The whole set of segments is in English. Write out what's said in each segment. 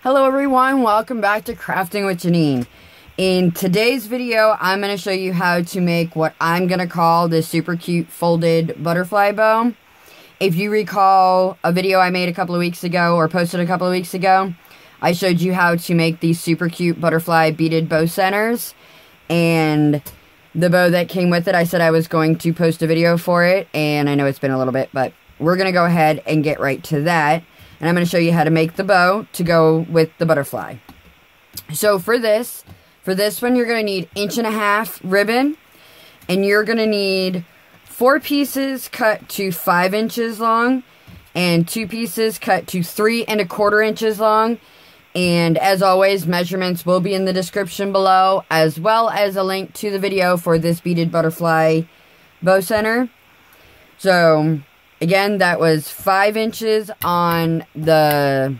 Hello everyone, welcome back to Crafting with Jeanine. In today's video, I'm going to show you how to make what I'm going to call this super cute folded butterfly bow. If you recall a video I made a couple of weeks ago, or posted a couple of weeks ago, I showed you how to make these super cute butterfly beaded bow centers. And the bow that came with it, I said I was going to post a video for it, and I know it's been a little bit, but we're going to go ahead and get right to that. And I'm going to show you how to make the bow to go with the butterfly. So for this one, you're going to need 1.5 inch ribbon. And you're going to need 4 pieces cut to 5 inches long. And 2 pieces cut to 3¼ inches long. And as always, measurements will be in the description below, as well as a link to the video for this beaded butterfly bow center. So again, that was 5 inches on the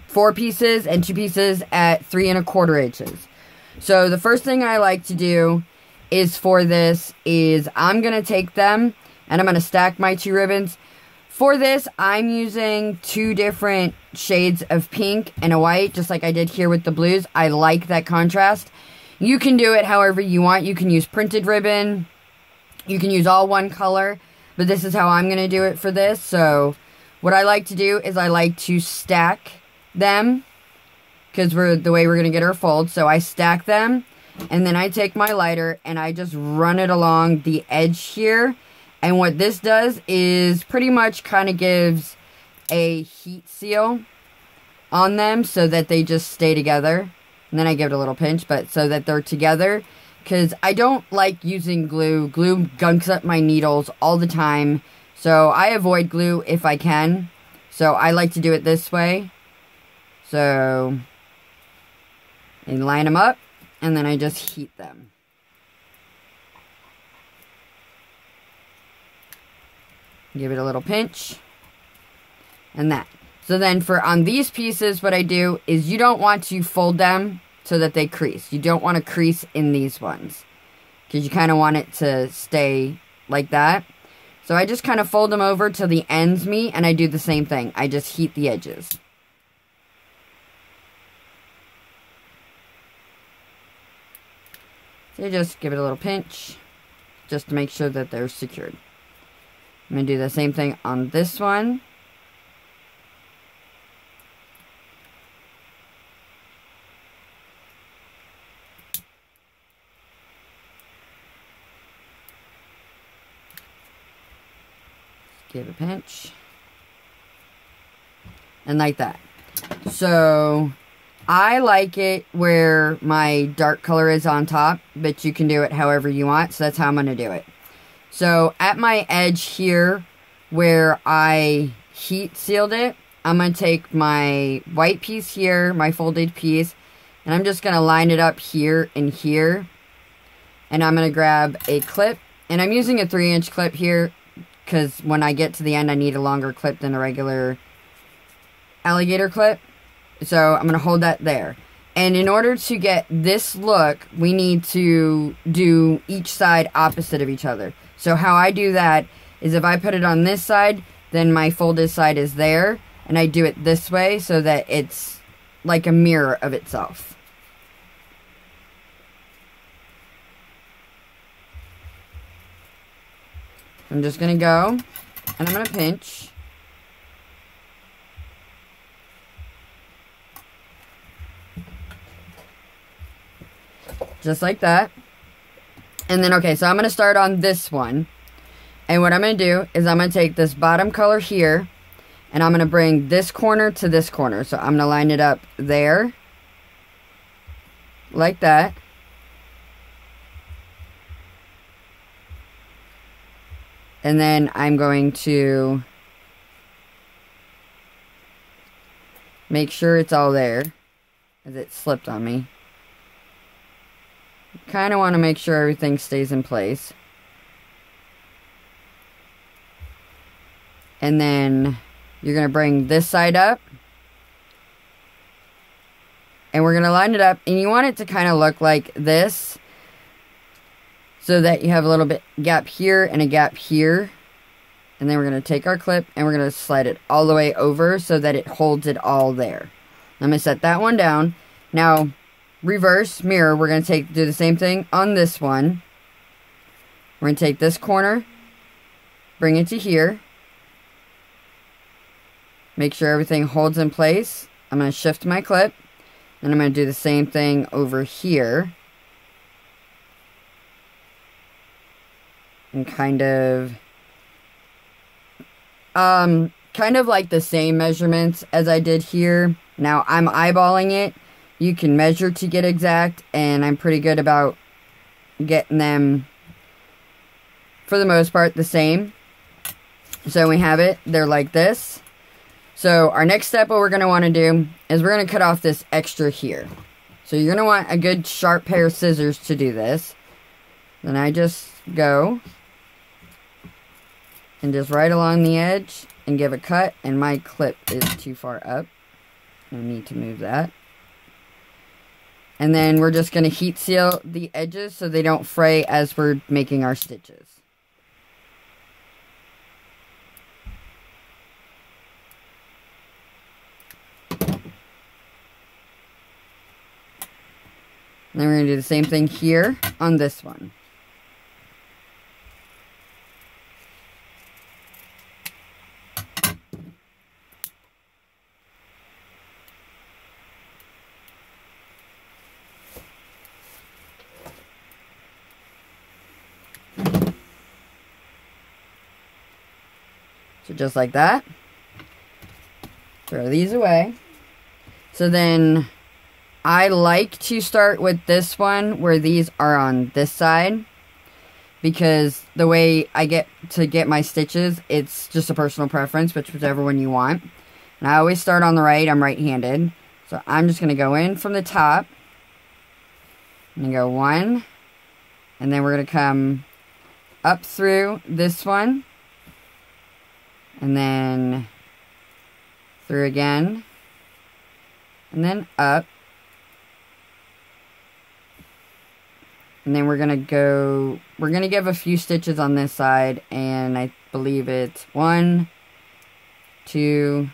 4 pieces and 2 pieces at 3¼ inches. So the first thing I like to do is for this is I'm going to take them and I'm going to stack my 2 ribbons. For this, I'm using 2 different shades of pink and a white, just like I did here with the blues. I like that contrast. You can do it however you want. You can use printed ribbon. You can use all one color, but this is how I'm going to do it for this. So what I like to do is I like to stack them, because the way we're going to get our fold. So I stack them, and then I take my lighter and I just run it along the edge here. And what this does is pretty much kind of gives a heat seal on them so that they just stay together. And then I give it a little pinch, but so that they're together. Because I don't like using glue. Glue gunks up my needles all the time. So I avoid glue if I can. So I like to do it this way. So I line them up. And then I just heat them. Give it a little pinch. And that. So then on these pieces, what I do is you don't want to fold them so that they crease. You don't want to crease in these ones, because you kind of want it to stay like that. So I just kind of fold them over till the ends meet, and I do the same thing. I just heat the edges. So you just give it a little pinch, just to make sure that they're secured. I'm going to do the same thing on this one. Give a pinch. And like that. So I like it where my dark color is on top, but you can do it however you want. So that's how I'm going to do it. So at my edge here where I heat sealed it, I'm going to take my white piece here, my folded piece, and I'm just going to line it up here and here. And I'm going to grab a clip, and I'm using a 3-inch clip here, because when I get to the end, I need a longer clip than a regular alligator clip. So I'm going to hold that there. And in order to get this look, we need to do each side opposite of each other. So how I do that is if I put it on this side, then my folded side is there. And I do it this way so that it's like a mirror of itself. I'm just going to go, and I'm going to pinch. Just like that. And then, okay, so I'm going to start on this one. And what I'm going to do is I'm going to take this bottom color here, and I'm going to bring this corner to this corner. So I'm going to line it up there, like that. And then I'm going to make sure it's all there, as it slipped on me. Kind of want to make sure everything stays in place. And then you're going to bring this side up. And we're going to line it up. And you want it to kind of look like this, so that you have a little bit gap here and a gap here. And then we're going to take our clip and we're going to slide it all the way over so that it holds it all there. I'm going to set that one down. Now, reverse mirror, we're going to do the same thing on this one. We're going to take this corner, bring it to here. Make sure everything holds in place. I'm going to shift my clip. And I'm going to do the same thing over here. And kind of like the same measurements as I did here. Now, I'm eyeballing it. You can measure to get exact. And I'm pretty good about getting them, for the most part, the same. So we have it. They're like this. So our next step, what we're going to want to do is we're going to cut off this extra here. So you're going to want a good sharp pair of scissors to do this. Then I just go and just right along the edge and give a cut. And my clip is too far up. I need to move that. And then we're just going to heat seal the edges so they don't fray as we're making our stitches. And then we're going to do the same thing here on this one. So just like that. Throw these away. So then I like to start with this one where these are on this side, because the way I get my stitches, it's just a personal preference, whichever one you want. And I always start on the right. I'm right-handed. So I'm just going to go in from the top. And go one. And then we're going to come up through this one. And then through again. And then up. And then we're going to give a few stitches on this side, and I believe it's 1, 2,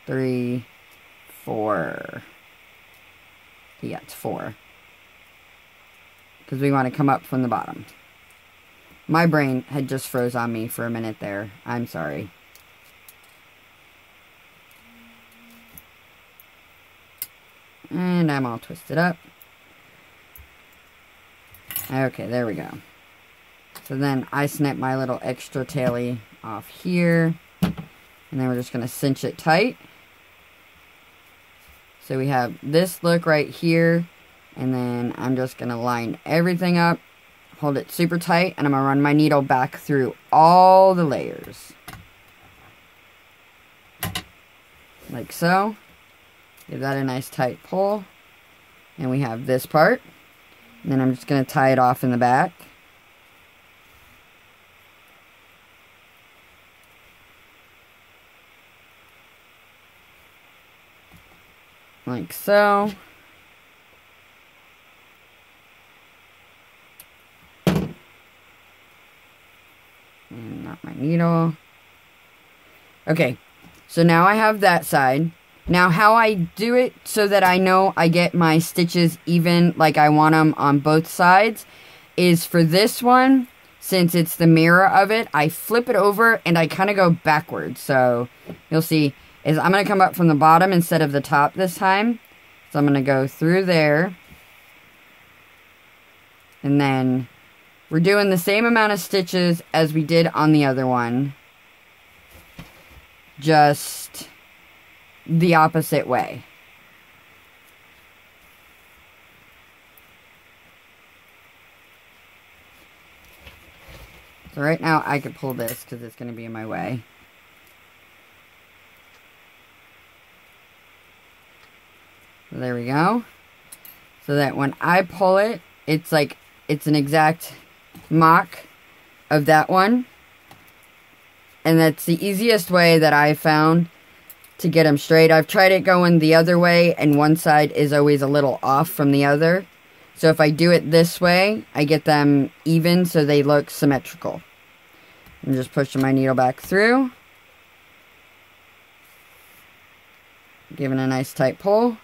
3, 4. Yeah, it's 4. Because we want to come up from the bottom. My brain had just froze on me for a minute there. I'm sorry. And I'm all twisted up. Okay, there we go. So then I snip my little extra taily off here. And then we're just going to cinch it tight. So we have this look right here. And then I'm just going to line everything up. Hold it super tight. And I'm going to run my needle back through all the layers. Like so. Give that a nice tight pull. And we have this part. And then I'm just going to tie it off in the back. Like so. And not my needle. Okay, so now I have that side. Now, how I do it so that I know I get my stitches even like I want them on both sides is for this one, since it's the mirror of it, I flip it over and I kind of go backwards. So, you'll see, is I'm going to come up from the bottom instead of the top this time. So, I'm going to go through there. And then, we're doing the same amount of stitches as we did on the other one. Just the opposite way. So right now I could pull this because it's going to be in my way. So there we go. So that when I pull it, it's like, it's an exact mock of that one. And that's the easiest way that I found to get them straight. I've tried it going the other way, and one side is always a little off from the other. So if I do it this way, I get them even so they look symmetrical. I'm just pushing my needle back through. Giving a nice tight pull.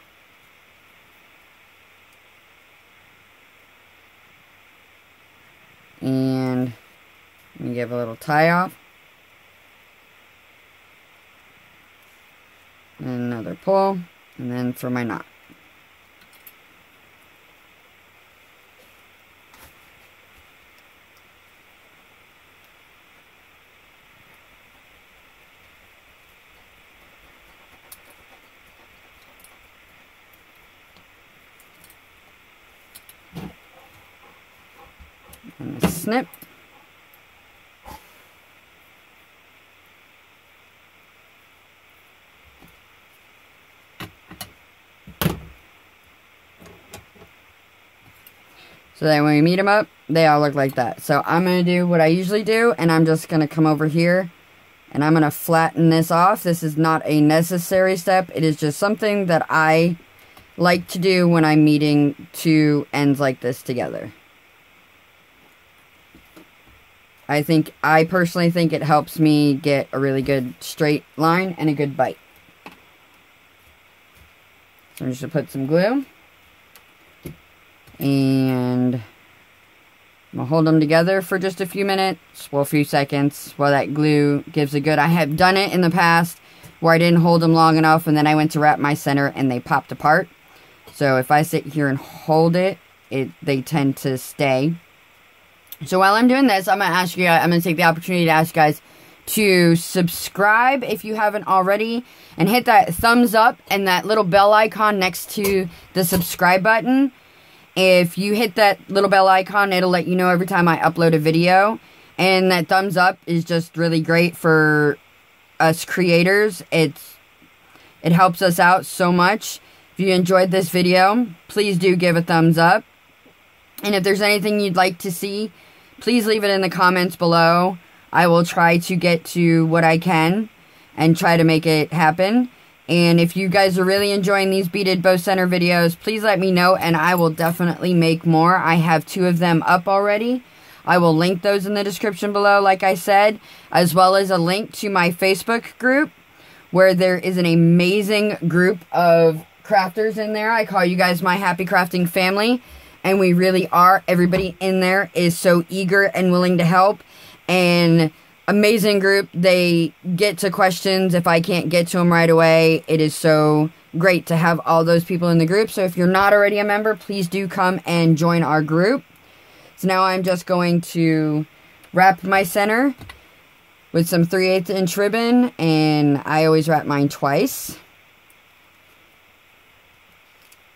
And let me give a little tie off. And another pull. And then for my knot. And a snip. So that when we meet them up, they all look like that. So I'm going to do what I usually do, and I'm just going to come over here, and I'm going to flatten this off. This is not a necessary step. It is just something that I like to do when I'm meeting two ends like this together. I personally think it helps me get a really good straight line and a good bite. So I'm just going to put some glue. And I'm going to hold them together for just a few minutes, well, a few seconds, while that glue gives a good... I have done it in the past where I didn't hold them long enough, and then I went to wrap my center and they popped apart. So if I sit here and hold it, they tend to stay. So while I'm doing this, I'm going to take the opportunity to ask you guys to subscribe if you haven't already, and hit that thumbs up and that little bell icon next to the subscribe button. If you hit that little bell icon, it'll let you know every time I upload a video. And that thumbs up is just really great for us creators. It helps us out so much. If you enjoyed this video, please do give a thumbs up. And if there's anything you'd like to see, please leave it in the comments below. I will try to get to what I can and try to make it happen. And if you guys are really enjoying these beaded bow center videos, please let me know, and I will definitely make more. I have 2 of them up already. I will link those in the description below, like I said, as well as a link to my Facebook group, where there is an amazing group of crafters in there. I call you guys my happy crafting family, and we really are. Everybody in there is so eager and willing to help, and amazing group. They get to questions if I can't get to them right away. It is so great to have all those people in the group. So if you're not already a member, please do come and join our group. So now I'm just going to wrap my center with some 3/8 inch ribbon, and I always wrap mine twice.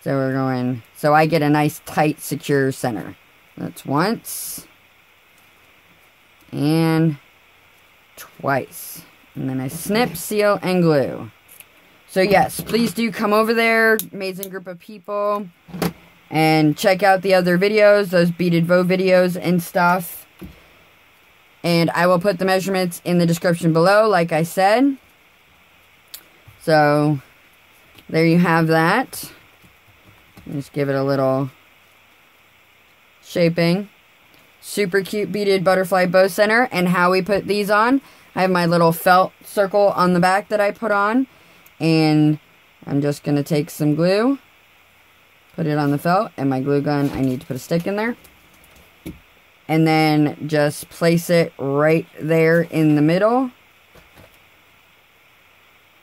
So we're going, so I get a nice tight secure center. That's once and twice, and then I snip, seal, and glue. So yes, please do come over there, amazing group of people, and check out the other videos, those beaded bow videos and stuff. And I will put the measurements in the description below, like I said. So there you have that. Just give it a little shaping. Super cute beaded butterfly bow center. And how we put these on, I have my little felt circle on the back that I put on, and I'm just going to take some glue, put it on the felt, and my glue gun, I need to put a stick in there, and then just place it right there in the middle.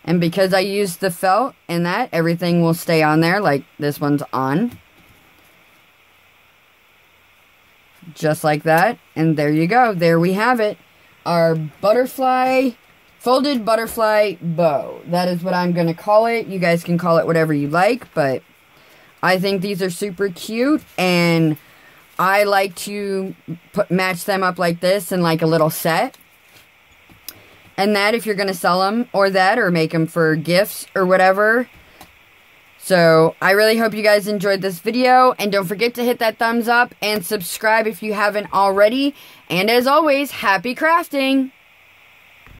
And because I used the felt and that, everything will stay on there, like this one's on. Just like that, and there you go. There we have it. Our folded butterfly bow. That is what I'm going to call it. You guys can call it whatever you like, but I think these are super cute, and I like to match them up like this in like a little set. And that, if you're going to sell them, or make them for gifts or whatever. So, I really hope you guys enjoyed this video, and don't forget to hit that thumbs up and subscribe if you haven't already. And as always, happy crafting!